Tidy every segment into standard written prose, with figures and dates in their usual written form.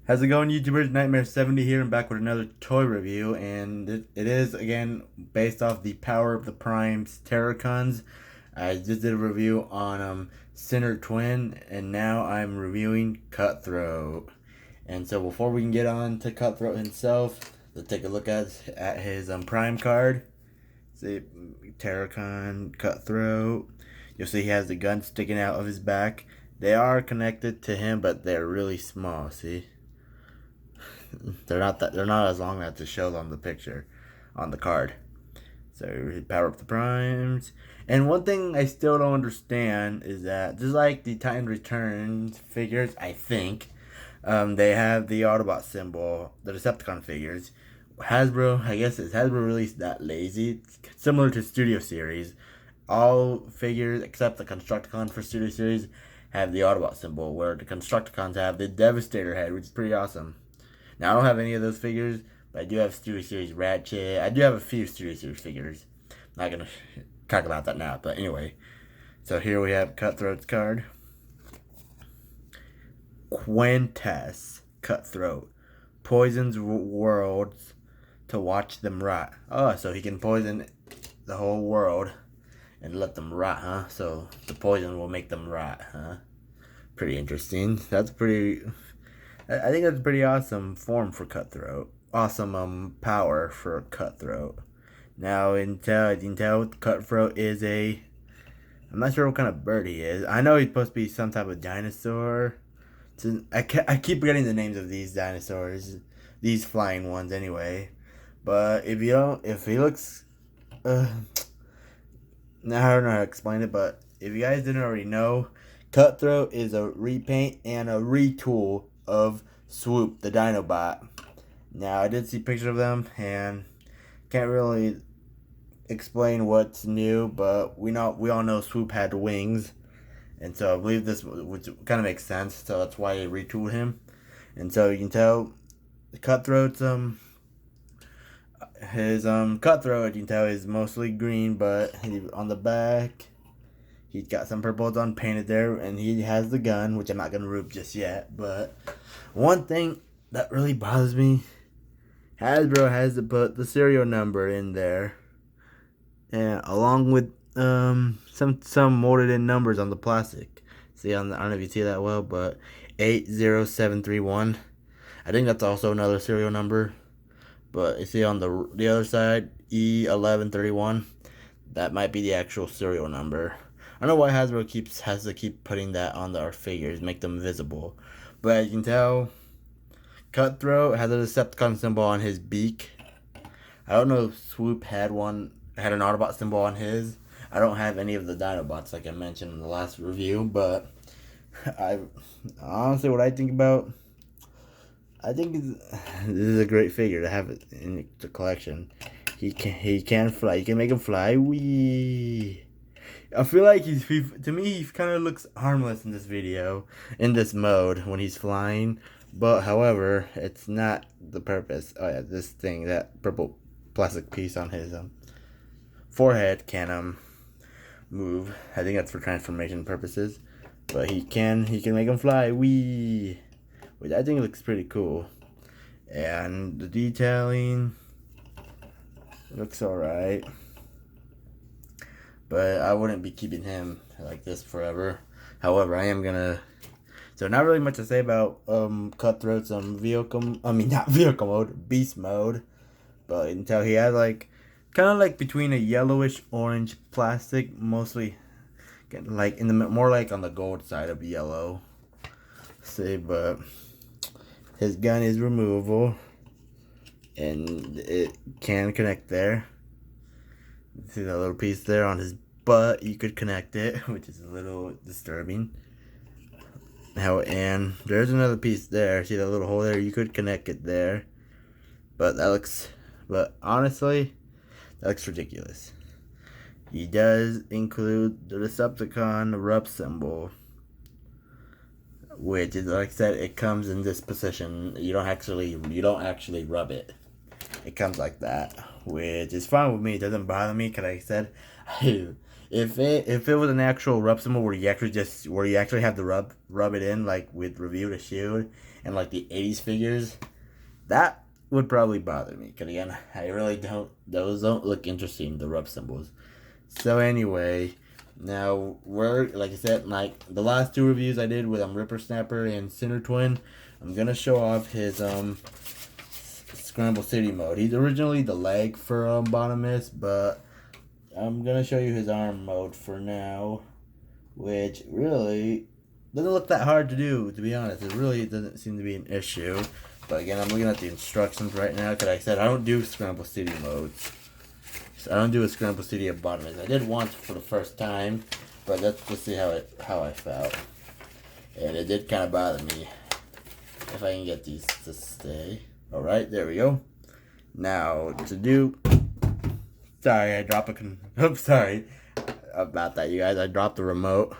How's it going, YouTubers? Nightmare70 here, and back with another toy review, and it is again based off the Power of the Primes Terracons. I just did a review on Sinner Twin, and now I'm reviewing Cutthroat. And so before we can get on to Cutthroat himself, let's take a look at his Prime card. See, Terracon Cutthroat. You'll see he has the gun sticking out of his back. They are connected to him, but they're really small. See. They're not as long as to show on the picture on the card. So power up the primes. And one thing I still don't understand is that just like the Titan Returns figures, I think, they have the Autobot symbol, the Decepticon figures. Hasbro, I guess it's Hasbro released that lazy. It's similar to Studio Series. All figures except the Constructicon for Studio Series have the Autobot symbol, where the Constructicons have the Devastator head, which is pretty awesome. Now, I don't have any of those figures, but I do have Studio Series Ratchet. I do have a few Studio Series figures. I'm not going to talk about that now, but anyway. So here we have Cutthroat's card. Quintess Cutthroat. Poisons worlds to watch them rot. Oh, so he can poison the whole world and let them rot, huh? So the poison will make them rot, huh? Pretty interesting. That's pretty... I think that's a pretty awesome form for Cutthroat. Awesome power for Cutthroat. Now, you can tell Cutthroat is a... I'm not sure what kind of bird he is. I know he's supposed to be some type of dinosaur. I keep forgetting the names of these dinosaurs. These flying ones anyway. But if he looks... now I don't know how to explain it, but if you guys didn't already know, Cutthroat is a repaint and a retool of Swoop, the Dinobot. Now, I did see pictures of them, and can't really explain what's new, but we all know Swoop had wings, and so I believe this which kind of makes sense. So that's why they retooled him, and so you can tell Cutthroat's his Cutthroat, you can tell, is mostly green, but on the back he's got some purples on painted there, and he has the gun, which I'm not going to review just yet. But one thing that really bothers me, Hasbro has to put the serial number in there, and along with some molded in numbers on the plastic. See, I don't know if you see that well, but 80731. I think that's also another serial number. But you see on the other side, E1131. That might be the actual serial number. I don't know why Hasbro has to keep putting that on our figures, make them visible. But as you can tell, Cutthroat has a Decepticon symbol on his beak. I don't know if Swoop had an Autobot symbol on his. I don't have any of the Dinobots like I mentioned in the last review, but I honestly, what I think about, I think this is a great figure to have it in the collection. He can fly. You can make him fly. Wee. I feel like to me, he kind of looks harmless in this video, in this mode, when he's flying. But, however, it's not the purpose. Oh, yeah, this thing, that purple plastic piece on his forehead can move. I think that's for transformation purposes. But he can make him fly. Wee! Which I think looks pretty cool. And the detailing looks alright. But I wouldn't be keeping him like this forever. However, I am gonna... So not really much to say about Cutthroat's not vehicle mode, beast mode. But you can tell he has kind of like between a yellowish orange plastic, mostly like more like on the gold side of yellow. See, but his gun is removable, and it can connect there. See that little piece there on his butt? You could connect it, which is a little disturbing. And there's another piece there. See that little hole there? You could connect it there. But honestly, that looks ridiculous. He does include the Decepticon rub symbol, which is, like I said, it comes in this position. You don't actually rub it. It comes like that, which is fine with me. It doesn't bother me, because like I said, if it was an actual rub symbol where you actually have to rub it in like with Review the Shield and like the 80s figures, that would probably bother me. Because again, I really don't, those don't look interesting, the rub symbols. So anyway, now like I said, like the last two reviews I did with Ripper Snapper and Cinder Twin, I'm gonna show off his Scramble City mode. He's originally the leg for Bottomist, but I'm gonna show you his arm mode for now, which really doesn't look that hard to do, to be honest. It really doesn't seem to be an issue. But again, I'm looking at the instructions right now, because like I said, I don't do Scramble City modes. So I don't do a Scramble City at Bottomist. I did once for the first time, but let's just see how I felt. And it did kind of bother me. If I can get these to stay. Alright, there we go. Now, to do... Sorry, I dropped oops, sorry about that, you guys. I dropped the remote.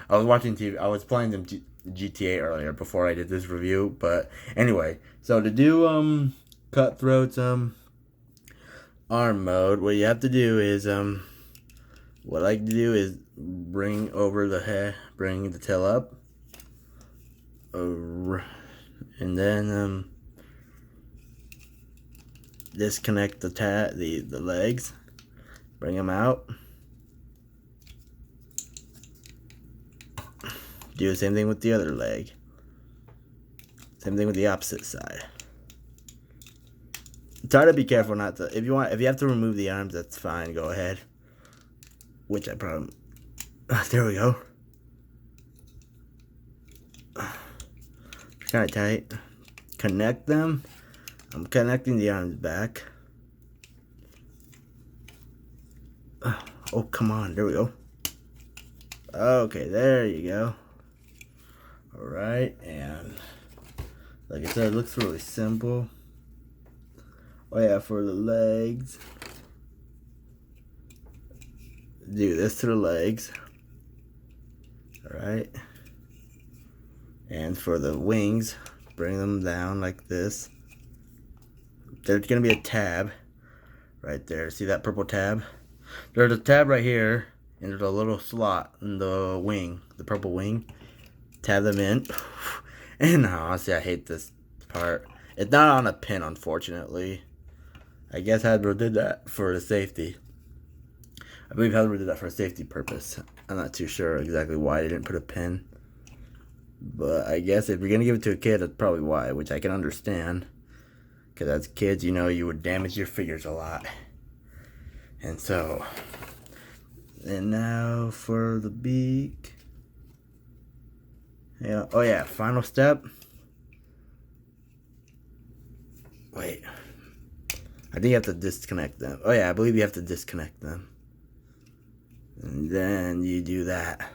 I was watching TV. I was playing some GTA earlier before I did this review. But anyway, so to do Cutthroat's arm mode, what you have to do is what I like to do is bring over the head, bring the tail up, and then disconnect the legs, bring them out. Do the same thing with the other leg. Same thing with the opposite side. Try to be careful not to. If you have to remove the arms, that's fine. Go ahead. Which I probably. There we go. Kind of tight. Connect them. I'm connecting the arms back. Oh, come on. There we go. Okay, there you go. Alright, and like I said, it looks really simple. Oh yeah, for the legs, do this to the legs. Alright. And for the wings, bring them down like this. There's going to be a tab right there. See that purple tab? There's a tab right here, and there's a little slot in the wing, the purple wing. Tab them in. And honestly, I hate this part. It's not on a pin, unfortunately. I guess Hasbro did that for the safety. I believe Hasbro did that for a safety purpose. I'm not too sure exactly why they didn't put a pin. But I guess if you're going to give it to a kid, that's probably why, which I can understand. Because as kids, you know, you would damage your figures a lot. And so, and now for the beak. Yeah. Oh yeah, final step. Wait. I think you have to disconnect them. Oh yeah, I believe you have to disconnect them. And then you do that.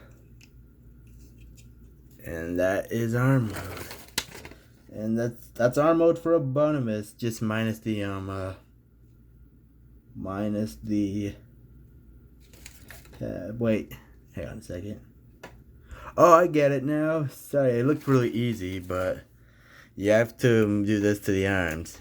And that is arm mode. And that's arm mode for a Bottomist, just minus the tab. Wait, hang on a second. Oh, I get it now. Sorry, it looked really easy, but you have to do this to the arms.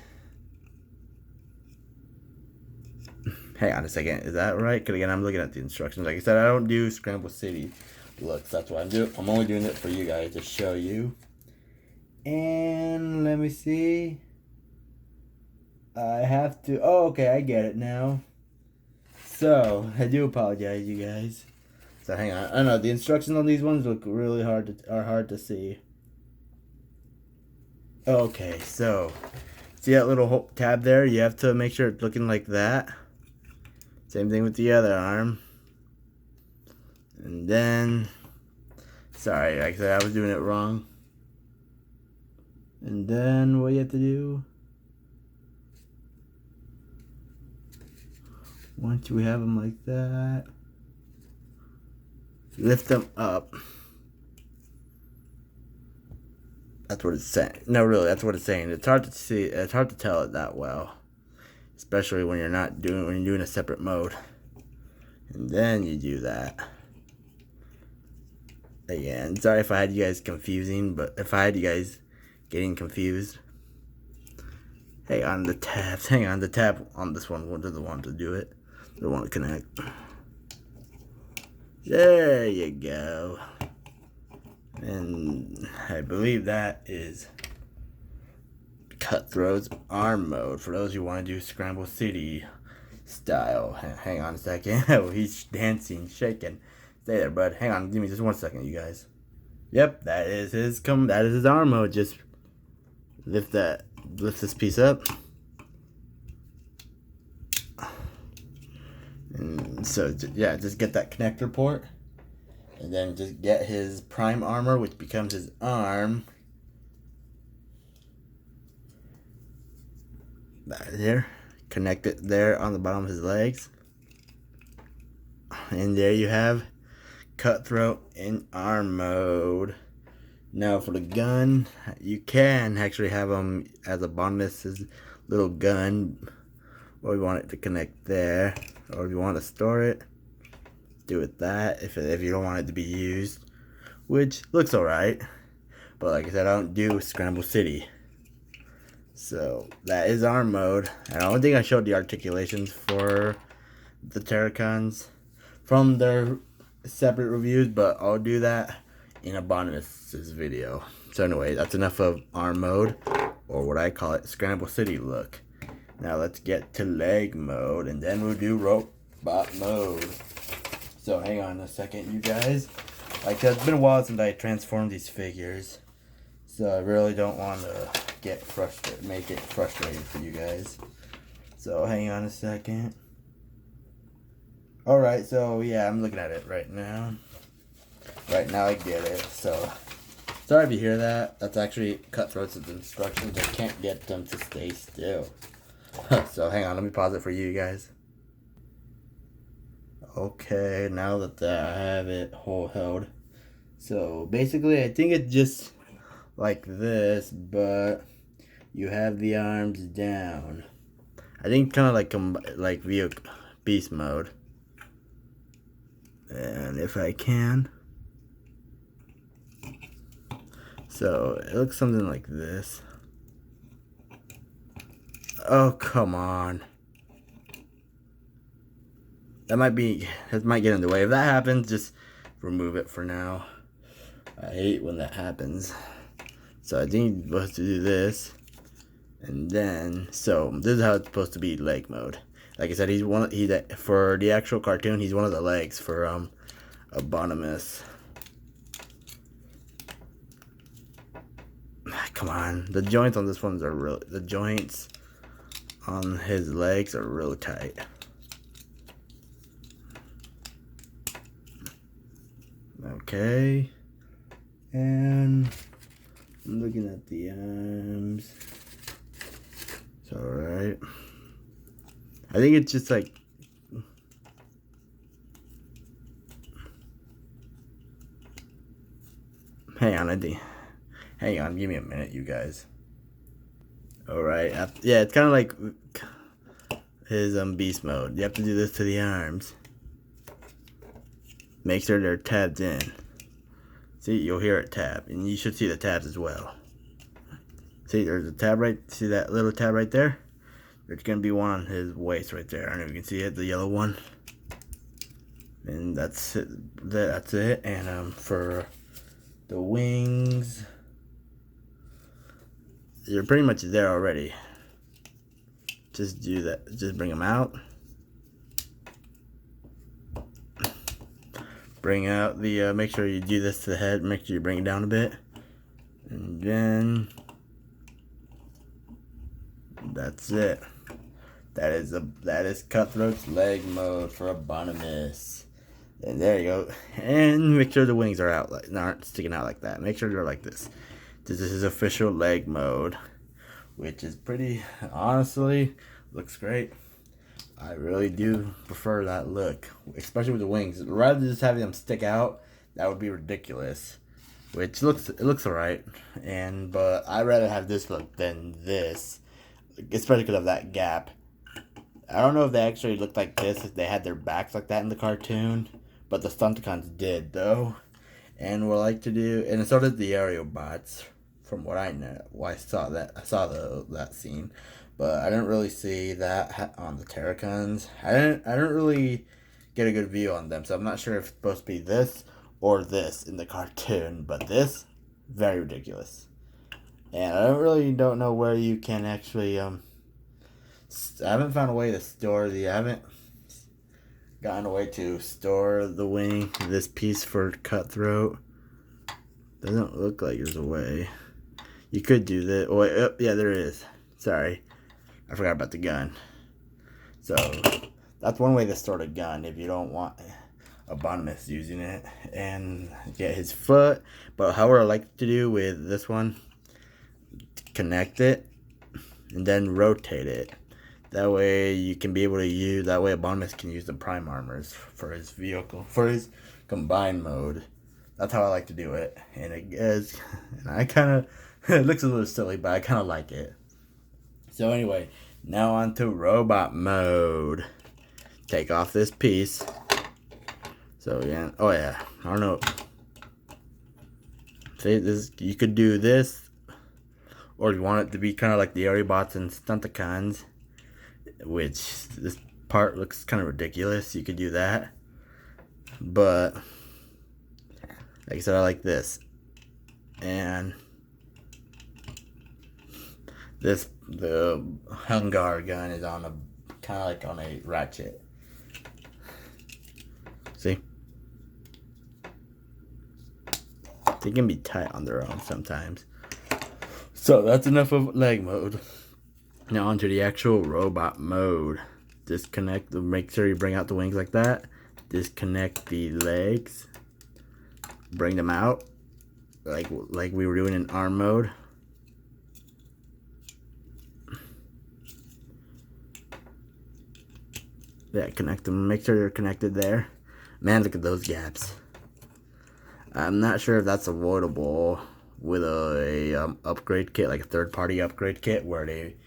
Hang on a second, is that right? Because again, I'm looking at the instructions. Like I said, I don't do Scramble City looks. That's what I'm doing. I'm only doing it for you guys to show you. And let me see. I have to. Oh, okay, I get it now. So I do apologize, you guys. So hang on. I know the instructions on these ones look really hard to see. Okay, so see that little tab there? You have to make sure it's looking like that. Same thing with the other arm. And then, sorry, like I said, I was doing it wrong. And then what you have to do, once you have them like that, lift them up. That's what it's saying. No, really, that's what it's saying. It's hard to see. It's hard to tell it that well, especially when you're doing a separate mode. And then you do that. Again, sorry if I had you guys confusing, but if I had you guys getting confused. Hang on the tabs. Hang on, the tab on this one. They're the one to do it. They want to connect. There you go. And I believe that is Cutthroat's arm mode for those who want to do Scramble City style. Hang on a second. Oh, he's dancing, shaking. Stay there, bud. Hang on, give me just 1 second, you guys. Yep, that is his arm mode. Just lift this piece up. And so yeah, just get that connector port. And then just get his prime armor, which becomes his arm. There. Connect it there on the bottom of his legs. And there you have Cutthroat in arm mode. Now for the gun, you can actually have him as a Bonomus's little gun. Or you want it to connect there. Or if you want to store it, do it that if you don't want it to be used, which looks alright, but like I said, I don't do Scramble City. So that is arm mode, and I don't think I showed the articulations for the Terracons from their separate reviews, but I'll do that in a bonus video. So anyway, that's enough of arm mode, or what I call it, Scramble City look. Now let's get to leg mode, and then we'll do robot mode. So hang on a second, you guys. Like, it's been a while since I transformed these figures, so I really don't want to make it frustrating for you guys. So hang on a second. Alright, so yeah, I'm looking at it right now. Right now I get it. So sorry if you hear that. That's actually Cutthroat's instructions. I can't get them to stay still. So hang on, let me pause it for you guys. Okay, now that I have it whole held. So basically, I think it's just like this, but you have the arms down. I think kind of like beast mode. And if I can, so it looks something like this. Oh, come on. That might get in the way. If that happens, just remove it for now. I hate when that happens. So I think you're supposed to do this. And then, so this is how it's supposed to be leg mode. Like I said, for the actual cartoon, he's one of the legs for Abonomus. Come on, the joints on this ones are the joints on his legs are really tight. Okay, and I'm looking at the arms. It's alright. I think it's just like, hang on, give me a minute, you guys. Alright, yeah, it's kind of like his beast mode. You have to do this to the arms. Make sure they're tabbed in. See, you'll hear it tab, and you should see the tabs as well. See, there's a tab see that little tab right there? There's gonna be one on his waist right there. I don't know if you can see it, the yellow one. And that's it. That's it. And for the wings, you're pretty much there already. Just do that. Just bring them out. Bring out the, make sure you do this to the head, make sure you bring it down a bit. And then, that's it. That is Cutthroat's leg mode for Abonomus. And there you go. And make sure the wings are out, aren't sticking out like that. Make sure they're like this. This is his official leg mode, which is pretty, honestly, looks great. I really do prefer that look, especially with the wings. Rather than just having them stick out, that would be ridiculous. Which it looks alright, but I'd rather have this look than this, especially because of that gap. I don't know if they actually looked like this if they had their backs like that in the cartoon, but the Stunticons did though, and what I like to do, and so did the aerial bots, from what I know. Well, I saw that scene. But I didn't really see that on the Terracons. I didn't really get a good view on them. So I'm not sure if it's supposed to be this or this in the cartoon, but this, very ridiculous. And I don't know where you can actually I haven't found a way to store I haven't gotten a way to store the wing, this piece for Cutthroat. Doesn't look like there's a way. You could do this. Oh, wait, yeah, there is. Sorry, I forgot about the gun. So that's one way to store the gun if you don't want Abonimus using it. And get his foot. But how I like to do with this one, connect it and then rotate it. That way you can be able to use, that way Abonimus can use the prime armors for his vehicle, for his combined mode. That's how I like to do it. And it is, and I kind of, it looks a little silly, but I kind of like it. So anyway, now on to robot mode. Take off this piece. So yeah, oh yeah, I don't know. See, this, you could do this, or you want it to be kind of like the Aeribots and Stunticons, which this part looks kind of ridiculous. You could do that, but like I said, I like this. And this, the Hungar gun is on a kind of like on a ratchet. See, they can be tight on their own sometimes. So that's enough of leg mode. Now onto the actual robot mode. Disconnect, make sure you bring out the wings like that. Disconnect the legs. Bring them out like we were doing in arm mode. Yeah, connect them. Make sure you're connected there. Man, look at those gaps. I'm not sure if that's avoidable with a upgrade kit, like a third-party upgrade kit, where they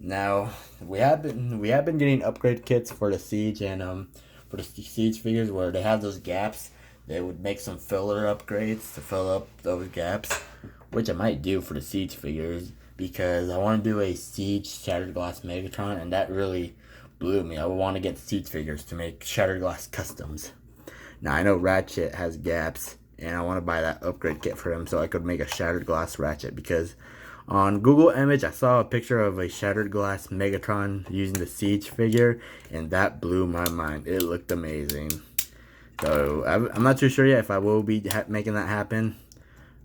now we have been getting upgrade kits for the Siege and for the Siege figures where they have those gaps. They would make some filler upgrades to fill up those gaps, which I might do for the Siege figures because I want to do a Siege Shattered Glass Megatron, and that really blew me. I would want to get Siege figures to make Shattered Glass customs. Now I know Ratchet has gaps, and I want to buy that upgrade kit for him so I could make a Shattered Glass Ratchet, because on Google Image I saw a picture of a Shattered Glass Megatron using the Siege figure, and that blew my mind. It looked amazing. So I'm not too sure yet if I will be making that happen,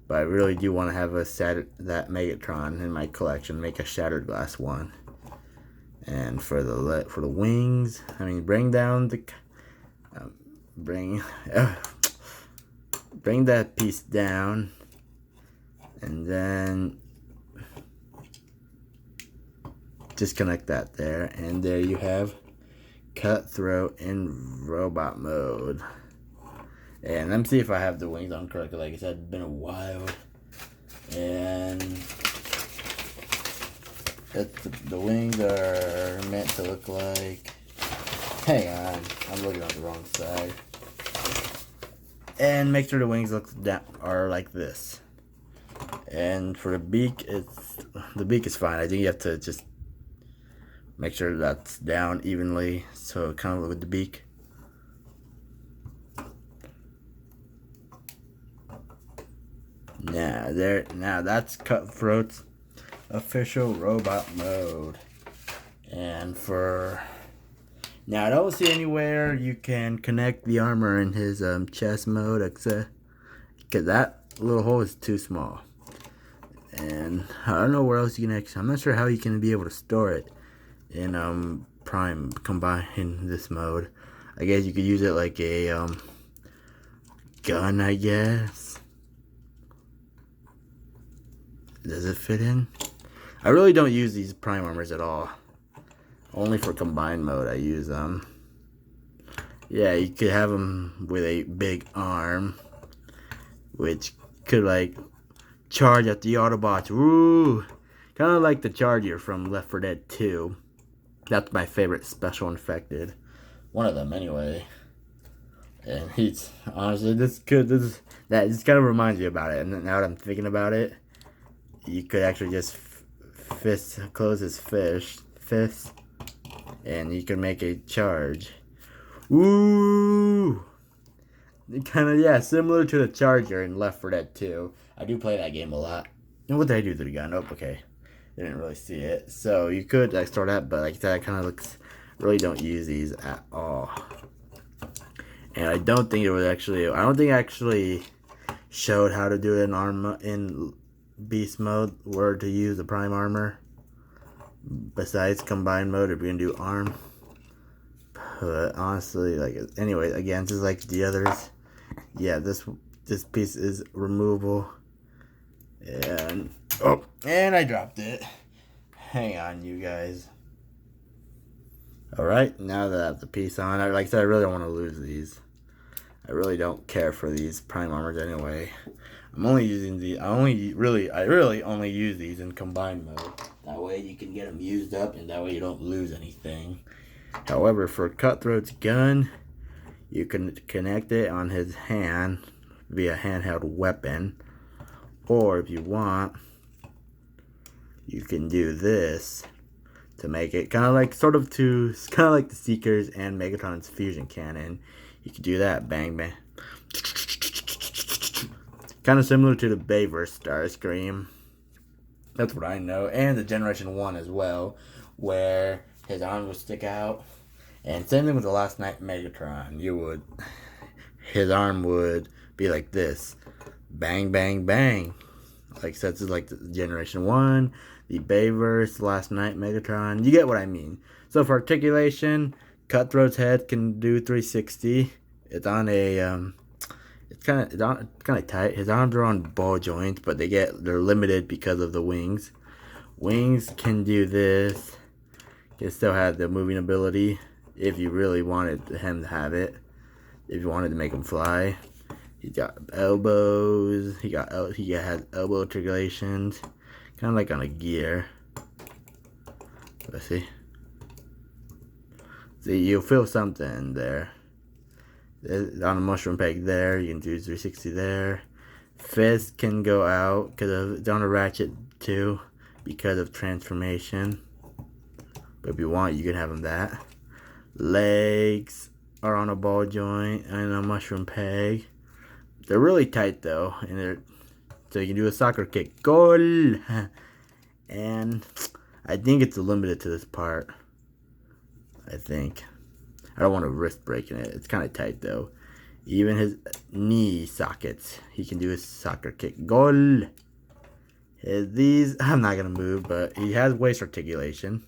but I really do want to have that Megatron in my collection, make a Shattered Glass one. And for the wings, I mean, bring down the bring that piece down, and then disconnect that there, and there you have Cutthroat in robot mode. And let me see if I have the wings on correctly. Like I said, it's been a while, and the wings are meant to look like, hang on, I'm looking on the wrong side. And make sure the wings are like this. And for the beak, the beak is fine. I think you have to just make sure that's down evenly, so kind of with the beak. Now that's Cutthroat's official robot mode. And now I don't see anywhere you can connect the armor in his chest mode, except because that little hole is too small. And I don't know where else you can I'm not sure how you can be able to store it in Prime combined in this mode. I guess you could use it like a gun, I guess. Does it fit in? I really don't use these prime armors at all. Only for combined mode I use them. Yeah, you could have them with a big arm, which could like charge at the Autobots. Woo! Kind of like the Charger from Left 4 Dead 2. That's my favorite special infected. One of them anyway. And he's honestly that just kind of reminds me about it. And now that I'm thinking about it, you could actually just close his fist, and you can make a charge. Ooh. Kind of, yeah, similar to the Charger in Left 4 Dead 2. I do play that game a lot. And what did I do to the gun? Oh, okay. Didn't really see it. So you could like store that, but like that kind of looks. Really don't use these at all. And I don't think it was actually. I don't think I actually showed how to do it in beast mode, where to use the prime armor. Besides combined mode, if you're gonna do arm. But honestly, like anyway, again, just like the others. Yeah, this piece is removable. And and I dropped it. Hang on, you guys. Alright, now that I have the piece on, like I said, I really don't want to lose these. I really don't care for these prime armors anyway. I'm only using these, I really only use these in combined mode. That way you can get them used up, and that way you don't lose anything. However, for Cutthroat's gun, you can connect it on his hand via handheld weapon. Or if you want, you can do this to make it kind of like the Seekers and Megatron's fusion cannon. You can do that, bang bang. Kind of similar to the Bayverse Starscream. That's what I know. And the Generation 1 as well, where his arm would stick out. And same thing with the Last Night Megatron. His arm would be like this. Bang, bang, bang. Like I said, this is like the Generation 1, the Bayverse, Last Night Megatron. You get what I mean. So for articulation, Cutthroat's head can do 360. It's on a it's kind of tight. His arms are on ball joints, but they're limited because of the wings. Wings can do this. It still has the moving ability if you really wanted him to have it. If you wanted to make him fly. He got elbows. He has elbow articulations, kind of like on a gear. Let's see. See, you'll feel something there. On a mushroom peg there, you can do 360 there. Fist can go out because it's on a ratchet too, because of transformation. But if you want, you can have them that. Legs are on a ball joint and a mushroom peg. They're really tight though, so you can do a soccer kick. Goal! And I think it's limited to this part. I think. I don't want to risk breaking it. It's kind of tight though. Even his knee sockets, he can do a soccer kick. Goal! These, I'm not going to move, but he has waist articulation.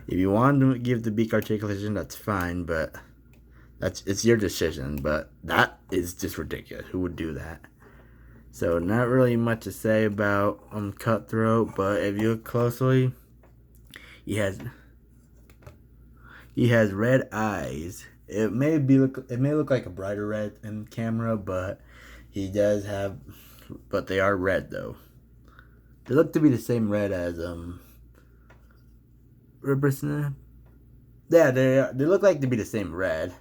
If you want to give the beak articulation, that's fine, but it's your decision, but that is just ridiculous. Who would do that? So not really much to say about Cutthroat, but if you look closely, he has red eyes. It may look like a brighter red in camera, but they are red though. They look to be the same red as Ripper Snap. Yeah, they look like to be the same red.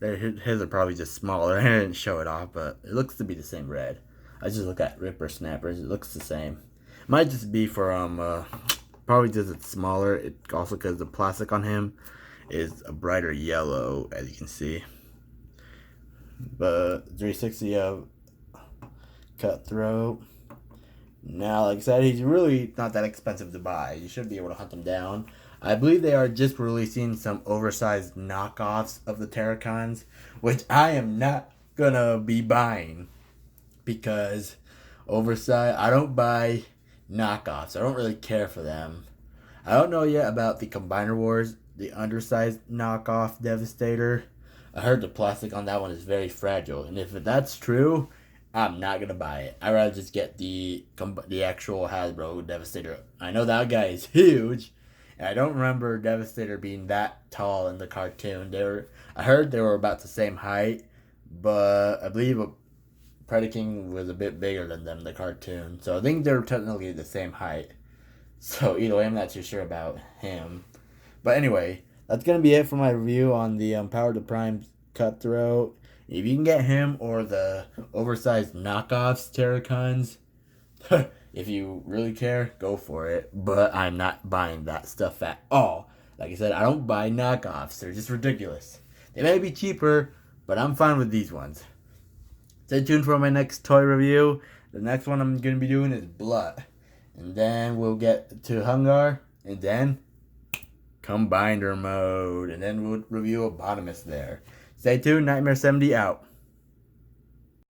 His are probably just smaller. I didn't show it off, but it looks to be the same red. I just look at Ripper Snappers. It looks the same. Might just be for probably just it's smaller. It also because the plastic on him is a brighter yellow, as you can see. But 360 of Cutthroat. Now, like I said, he's really not that expensive to buy. You should be able to hunt him down. I believe they are just releasing some oversized knockoffs of the Terracons, which I am not gonna be buying because oversized. I don't buy knockoffs. I don't really care for them. I don't know yet about the Combiner Wars, the undersized knockoff Devastator. I heard the plastic on that one is very fragile, and if that's true, I'm not gonna buy it. I'd rather just get the actual Hasbro Devastator. I know that guy is huge. And I don't remember Devastator being that tall in the cartoon. I heard they were about the same height, but I believe Predaking was a bit bigger than them in the cartoon. So I think they're technically the same height. So either way, I'm not too sure about him. But anyway, that's going to be it for my review on the Power to Prime Cutthroat. If you can get him or the oversized knockoffs Terracons, if you really care, go for it. But I'm not buying that stuff at all. Like I said, I don't buy knockoffs. They're just ridiculous. They may be cheaper, but I'm fine with these ones. Stay tuned for my next toy review. The next one I'm going to be doing is Blood. And then we'll get to Hungar. And then Combiner mode. And then we'll review Abominus there. Stay tuned. Nightmare 70 out.